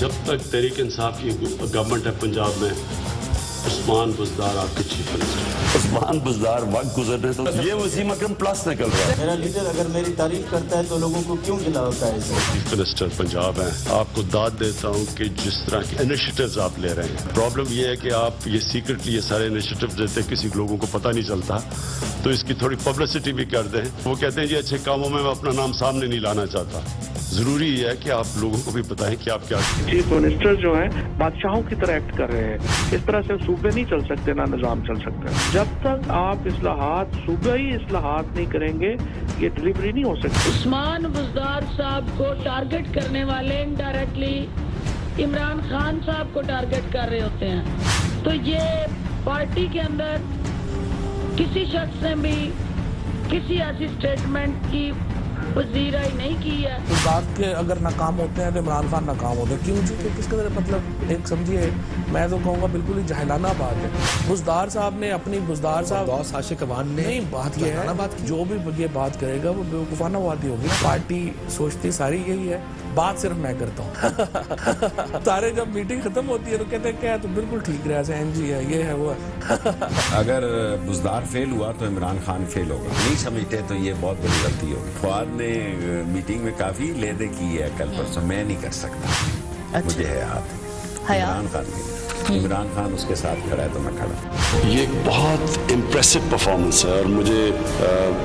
जब तक तहरीक इंसाफ की गवर्नमेंट है पंजाब में, उस्मान बुज़दार आपके चीफ मिनिस्टर। उस्मान बुज़दार वक्त गुजरने तो ये वसीम अकरम प्लस निकल रहा है। मेरा लीडर अगर मेरी तारीफ करता है तो लोगों को क्यों गिला होता है इसे? चीफ मिनिस्टर पंजाब हैं, आपको दाद देता हूँ कि जिस तरह के इनिशिएटिव्स आप ले रहे हैं। प्रॉब्लम ये है कि आप ये सीक्रेटली ये सारे इनिशिएटिव्स देते हैं, किसी लोगों को पता नहीं चलता, तो इसकी थोड़ी पब्लिसिटी भी कर दें। वो कहते हैं जी अच्छे कामों में मैं अपना नाम सामने नहीं लाना चाहता। जरूरी है कि आप लोगों को भी बताएं कि आप क्या। चीफ मिनिस्टर जो हैं बादशाहों की तरह एक्ट कर रहे हैं। इस तरह से सूबे नहीं चल सकते, ना निजाम चल सकता। जब तक आप इस्लाहात सूबे ही इस्लाहात नहीं करेंगे, ये डिलीवरी नहीं हो सकती। उस्मान बुज़दार साहब को टारगेट करने वाले इनडायरेक्टली इमरान खान साहब को टारगेट कर रहे होते हैं। तो ये पार्टी के अंदर किसी शख्स ने भी किसी ऐसी स्टेटमेंट की वज़ीराई नहीं की है। इस बात के अगर नाकाम होते हैं तो इमरान खान नाकाम होते हैं। क्यों जी? किसके तरह मतलब एक समझिए, मैं तो कहूँगा बिल्कुल ही जाहिलाना बात है। बुज़दार साहब ने अपनी बुज़दार साहब आशिक अवान ने नहीं बात की है, बात जो भी ये बात करेगा वो बेवकूफ़ाना बात ही होगी। पार्टी सोचती सारी यही है, बात सिर्फ मैं करता हूँ। सारे जब मीटिंग खत्म होती है तो कहते हैं क्या, तो बिल्कुल ठीक रहा है, एनजी है, ये है, वो है। अगर बुज़दार फेल हुआ तो इमरान खान फेल होगा। नहीं समझते तो ये बहुत बड़ी गलती होगी। ख्वाद ने मीटिंग में काफी लेदे की है कल परसों, मैं नहीं कर सकता। मुझे है हाथ इमरान खान की, इमरान खान उसके साथ खड़ा है तो मैं खड़ा। ये एक बहुत इम्प्रेसिव परफॉर्मेंस है और मुझे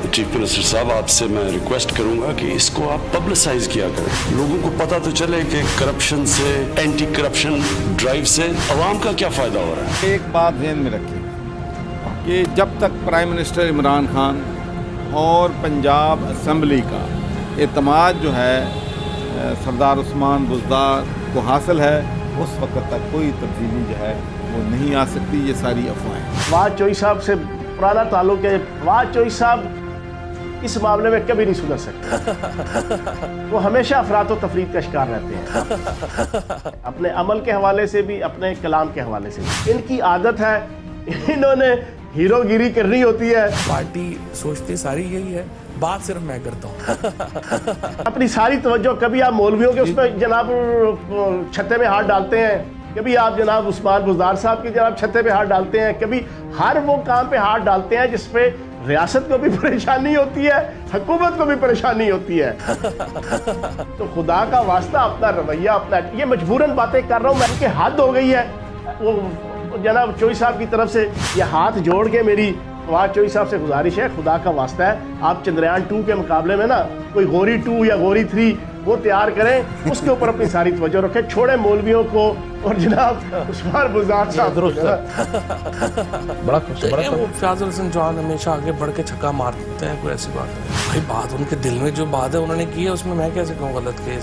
चीफ मिनिस्टर साहब आपसे मैं रिक्वेस्ट करूंगा कि इसको आप पब्लिसाइज किया करें। लोगों को पता तो चले कि करप्शन से, एंटी करप्शन ड्राइव से अवाम का क्या फायदा हो रहा है। एक बात ध्यान में रखिए कि जब तक प्राइम मिनिस्टर इमरान खान और पंजाब असम्बली का एतमाद जो है सरदार उस्मान बुज़दार को हासिल है, उस वक्त तक कोई तब्दीली जो है वो नहीं आ सकती। ये सारी अफवाहें। फवाद चौधरी साहब से पुराना ताल्लुक है। फवाद चौधरी साहब इस मामले में कभी नहीं सुधर सकते। वो हमेशा अफरात व तफरीद का शिकार रहते हैं, अपने अमल के हवाले से भी, अपने कलाम के हवाले से भी। इनकी आदत है, इन्होंने हीरोगिरी करनी होती है। पार्टी सोचती सारी यही है, बात सिर्फ मैं करता हूँ। अपनी सारी तवज्जो कभी आप मौलवियों के उसमें जनाब छत्ते में हाथ डालते हैं, कभी आप जनाब उस्मान बुज़दार साहब के जनाब छत्ते पे हाथ डालते हैं, कभी हर वो काम पे हाथ डालते हैं जिस पे रियासत को भी परेशानी होती है, हुकूमत को भी परेशानी होती है। तो खुदा का वास्ता अपना रवैया, अपना, ये मजबूरन बातें कर रहा हूँ मैं, कि हद हो गई है। वो जनाब चौधरी साहब की तरफ से ये हाथ जोड़ के मेरी फवाद चौधरी साहब से गुजारिश है, खुदा का वास्ता है, आप चंद्रयान 2 के मुकाबले में ना कोई गोरी 2 या गोरी 3 वो तैयार करें, उसके ऊपर अपनी सारी तवज्जो रखें, छोड़े मौलवियों को और जनाब उस्मान बुज़दार साहब। बड़ा फयाज़ुल हसन चौहान हमेशा आगे बढ़ के छक्का मारते हैं, कोई ऐसी बात नहीं भाई। बात उनके दिल में जो बात है उन्होंने की है, उसमें मैं कैसे कहूँ गलत की है।